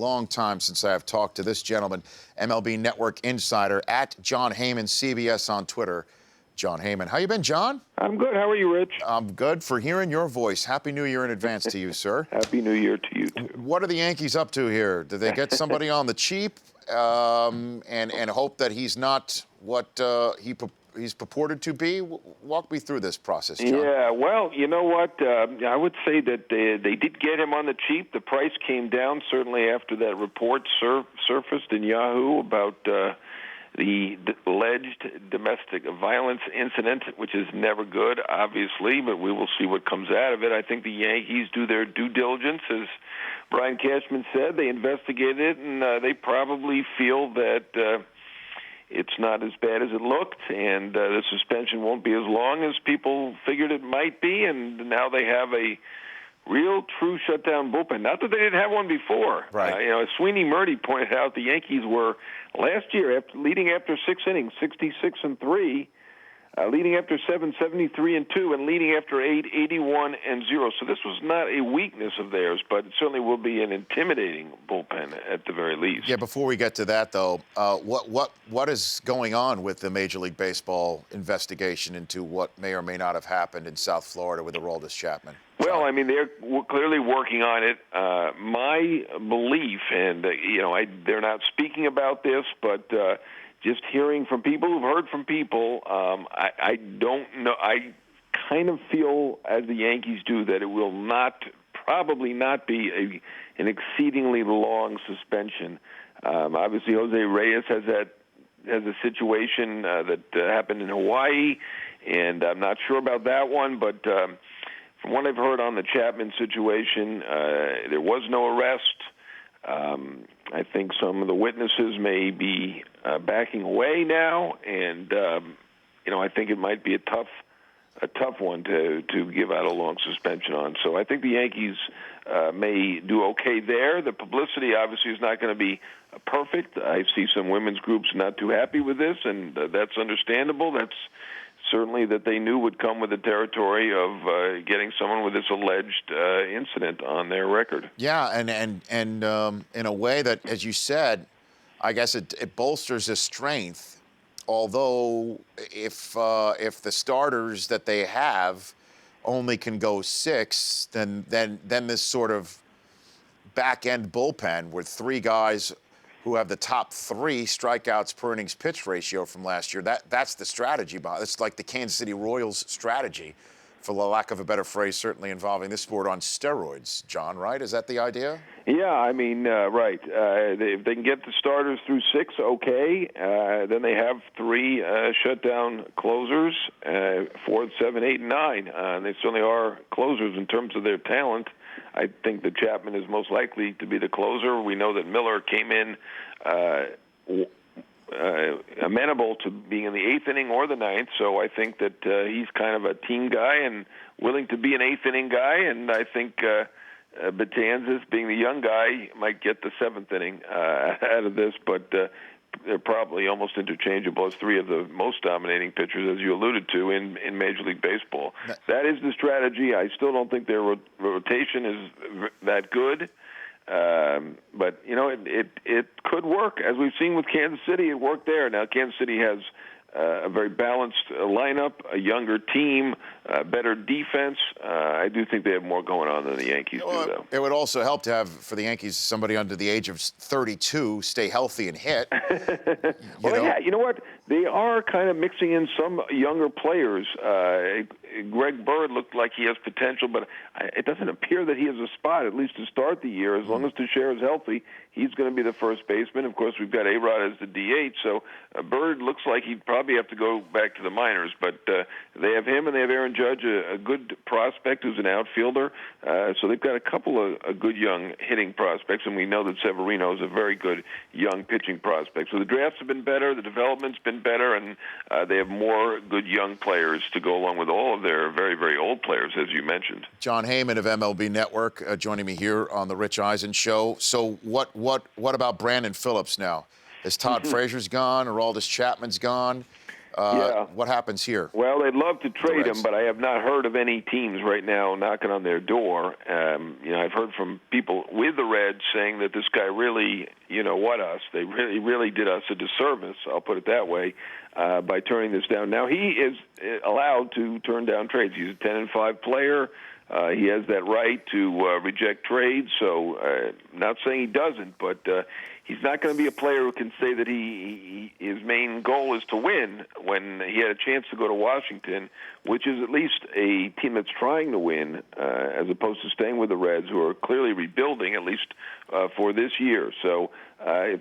long time since I have talked to this gentleman, MLB Network insider at Jon Heyman, CBS on Twitter. Jon Heyman. How you been, John? I'm good. How are you, Rich? I'm good. For hearing your voice. Happy New Year in advance to you, sir. Happy New Year to you, too. What are the Yankees up to here? Did they get somebody on the cheap and hope that he's not what he's purported to be? Walk me through this process, John. Yeah, well, you know what? I would say that they did get him on the cheap. The price came down, certainly after that report surfaced in Yahoo about the alleged domestic violence incident, which is never good, obviously, but we will see what comes out of it. I think the Yankees do their due diligence. As Brian Cashman said, they investigated it, and they probably feel that it's not as bad as it looked, and the suspension won't be as long as people figured it might be, and now they have a real, true shutdown bullpen. Not that they didn't have one before. Right. As Sweeney Murdy pointed out, the Yankees were last year leading after 6 innings, 66-3, leading after 7, 73-2, and leading after 8, 81-0. So this was not a weakness of theirs, but it certainly will be an intimidating bullpen at the very least. Yeah. Before we get to that, though, what is going on with the Major League Baseball investigation into what may or may not have happened in South Florida with Aroldis Chapman? Well, I mean, they're clearly working on it. My belief, and they're not speaking about this, but just hearing from people who've heard from people, I don't know. I kind of feel, as the Yankees do, that it will probably not be an exceedingly long suspension. Obviously, Jose Reyes has a situation that happened in Hawaii, and I'm not sure about that one, but from what I've heard on the Chapman situation, there was no arrest. I think some of the witnesses may be backing away now, and I think it might be a tough one to give out a long suspension on. So I think the Yankees may do okay there. The publicity obviously is not going to be perfect. I see some women's groups not too happy with this, and that's understandable. That's certainly that they knew would come with the territory of getting someone with this alleged incident on their record. Yeah, and in a way that, as you said, I guess it bolsters his strength. Although if the starters that they have only can go 6, then this sort of back end bullpen with 3 guys who have the top 3 strikeouts per innings pitch ratio from last year. That's the strategy behind. It's like the Kansas City Royals strategy, for the lack of a better phrase, certainly involving this sport on steroids. John, right? Is that the idea? Yeah, I mean, right. If they can get the starters through 6, okay. Then they have 3 shutdown closers, 4, 7, 8, and 9. They certainly are closers in terms of their talent. I think that Chapman is most likely to be the closer. We know that Miller came in amenable to being in the 8th inning or the 9th, so I think that he's kind of a team guy and willing to be an 8th inning guy, and I think Betances, being the young guy, might get the 7th inning out of this, but they're probably almost interchangeable as 3 of the most dominating pitchers, as you alluded to, in Major League Baseball. That is the strategy. I still don't think their rotation is that good. But, it could work. As we've seen with Kansas City, it worked there. Now, Kansas City has a very balanced lineup, a younger team, better defense. I do think they have more going on than the Yankees do, though. It would also help to have, for the Yankees, somebody under the age of 32 stay healthy and hit. Yeah, you know what? They are kind of mixing in some younger players. Greg Bird looked like he has potential, but it doesn't appear that he has a spot, at least to start the year. As long as Teixeira is healthy, he's going to be the first baseman. Of course, we've got A-Rod as the DH, so Bird looks like he'd probably have to go back to the minors. But they have him, and they have Aaron Judge, a good prospect who's an outfielder. So they've got a couple of good young hitting prospects, and we know that Severino is a very good young pitching prospect. So the drafts have been better, the development's been better, and they have more good young players to go along with all of their very, very old players, as you mentioned. Jon Heyman of MLB Network joining me here on the Rich Eisen Show. So what about Brandon Phillips now? Is Todd Frazier's gone? Aroldis Chapman's gone? Yeah. What happens here? Well, they'd love to The trade him, Reds. but I have not heard of any teams right now knocking on their door. I've heard from people with the Reds saying that this guy really, us. They really did us a disservice, I'll put it that way, by turning this down. Now, he is allowed to turn down trades. He's a 10-5 player. He has that right to reject trades, so not saying he doesn't, but he's not going to be a player who can say that his main goal is to win when he had a chance to go to Washington, which is at least a team that's trying to win, as opposed to staying with the Reds, who are clearly rebuilding, at least for this year. So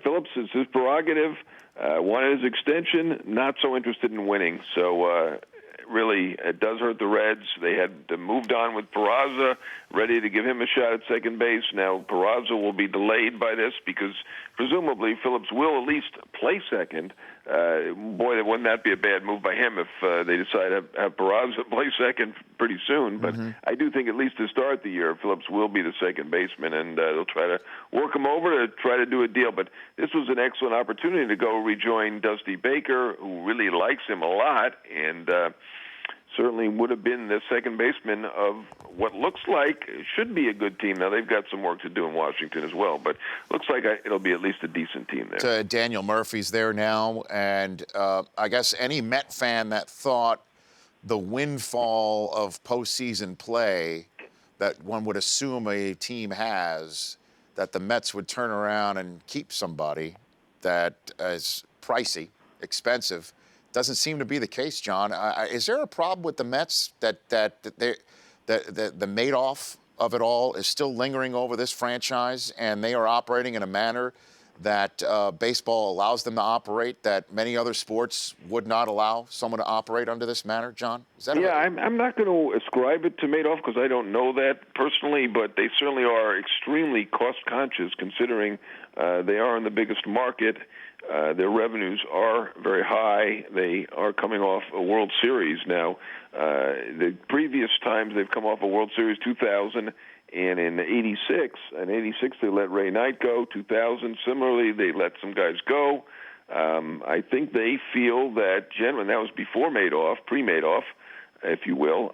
Phillips is his prerogative. Wanted his extension, not so interested in winning. So really, it does hurt the Reds. They had moved on with Peraza, ready to give him a shot at second base. Now Peraza will be delayed by this because presumably Phillips will at least play second. Boy, wouldn't that be a bad move by him if they decide to have Peraza play second pretty soon. But I do think at least to start the year, Phillips will be the second baseman, and they'll try to work him over to try to do a deal. But this was an excellent opportunity to go rejoin Dusty Baker, who really likes him a lot, and certainly would have been the second baseman of what looks like should be a good team. Now, they've got some work to do in Washington as well, but looks like it'll be at least a decent team there. Daniel Murphy's there now, and I guess any Met fan that thought the windfall of postseason play that one would assume a team has, that the Mets would turn around and keep somebody that is pricey, expensive, doesn't seem to be the case, John. Is there a problem with the Mets that the Madoff of it all is still lingering over this franchise, and they are operating in a manner that baseball allows them to operate, that many other sports would not allow someone to operate under this manner, John? Is that I'm not going to ascribe it to Madoff because I don't know that personally, but they certainly are extremely cost-conscious considering they are in the biggest market. Their revenues are very high. They are coming off a World Series now. The previous times they've come off a World Series, 2000 and in '86. In '86 they let Ray Knight go. 2000 similarly they let some guys go. I think they feel that generally, and that was before Madoff, pre-Madoff, if you will.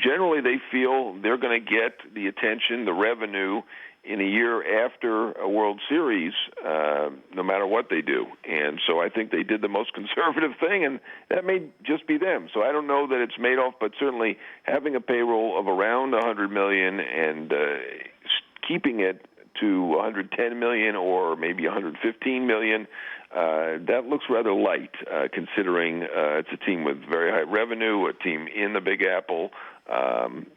Generally they feel they're going to get the attention, the revenue in a year after a World Series, no matter what they do. And so I think they did the most conservative thing, and that may just be them. So I don't know that it's Madoff, but certainly having a payroll of around $100 million and keeping it to $110 million or maybe $115 million, that looks rather light, considering it's a team with very high revenue, a team in the Big Apple.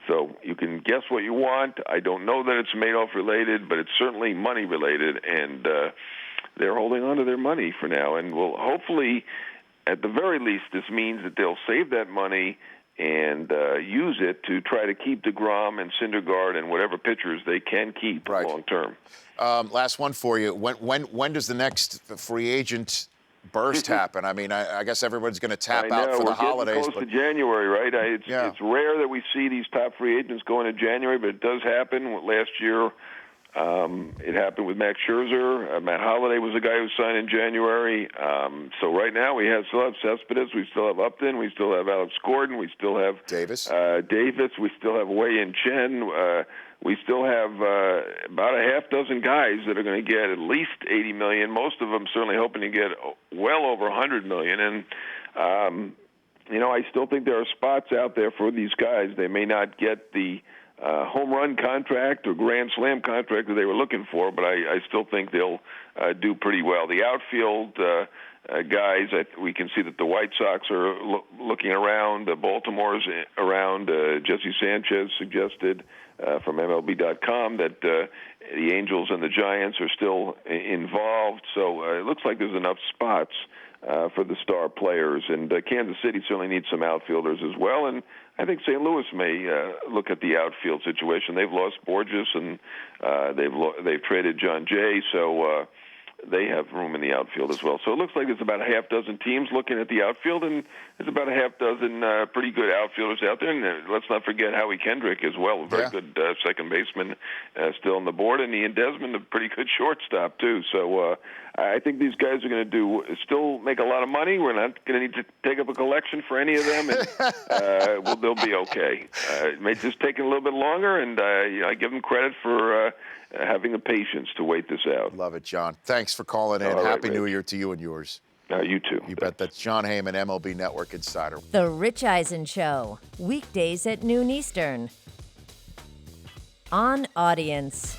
So you can guess what you want. I don't know that it's Madoff related, but it's certainly money related, and they're holding on to their money for now. And will hopefully, at the very least, this means that they'll save that money and use it to try to keep DeGrom and Syndergaard and whatever pitchers they can keep long term. Last one for you. When does the next free agent burst happen? I mean, I guess everyone's going to tap out for the holidays. We're getting close to January, right? It's rare that we see these top free agents go into January, but it does happen. Last year, it happened with Max Scherzer. Matt Holliday was the guy who signed in January. So right now we still have Cespedes, we still have Upton, we still have Alex Gordon, we still have Davis, we still have Wei-Yin Chen. We still have about a half dozen guys that are going to get at least $80 million. Most of them certainly hoping to get well over $100 million. And I still think there are spots out there for these guys. They may not get the home run contract or grand slam contract that they were looking for, but I still think they'll do pretty well. The outfield guys, we can see that the White Sox are looking around. Baltimore's around. Jesse Sanchez suggested from MLB.com that the Angels and the Giants are still involved. So it looks like there's enough spots for the star players. And Kansas City certainly needs some outfielders as well. And I think St. Louis may look at the outfield situation. They've lost Borges, and they've traded John Jay. So they have room in the outfield as well. So it looks like there's about a half dozen teams looking at the outfield, and there's about a half dozen pretty good outfielders out there. And let's not forget Howie Kendrick as well, a very good second baseman still on the board, and Ian Desmond, a pretty good shortstop too. So I think these guys are going to still make a lot of money. We're not going to need to take up a collection for any of them, and they'll be okay. It may just take a little bit longer, and I give them credit for having the patience to wait this out. Love it, John. Thanks for calling in. Happy New Year to you and yours. You too. You bet. That's Jon Heyman, MLB Network Insider. The Rich Eisen Show, weekdays at noon Eastern. On Audience.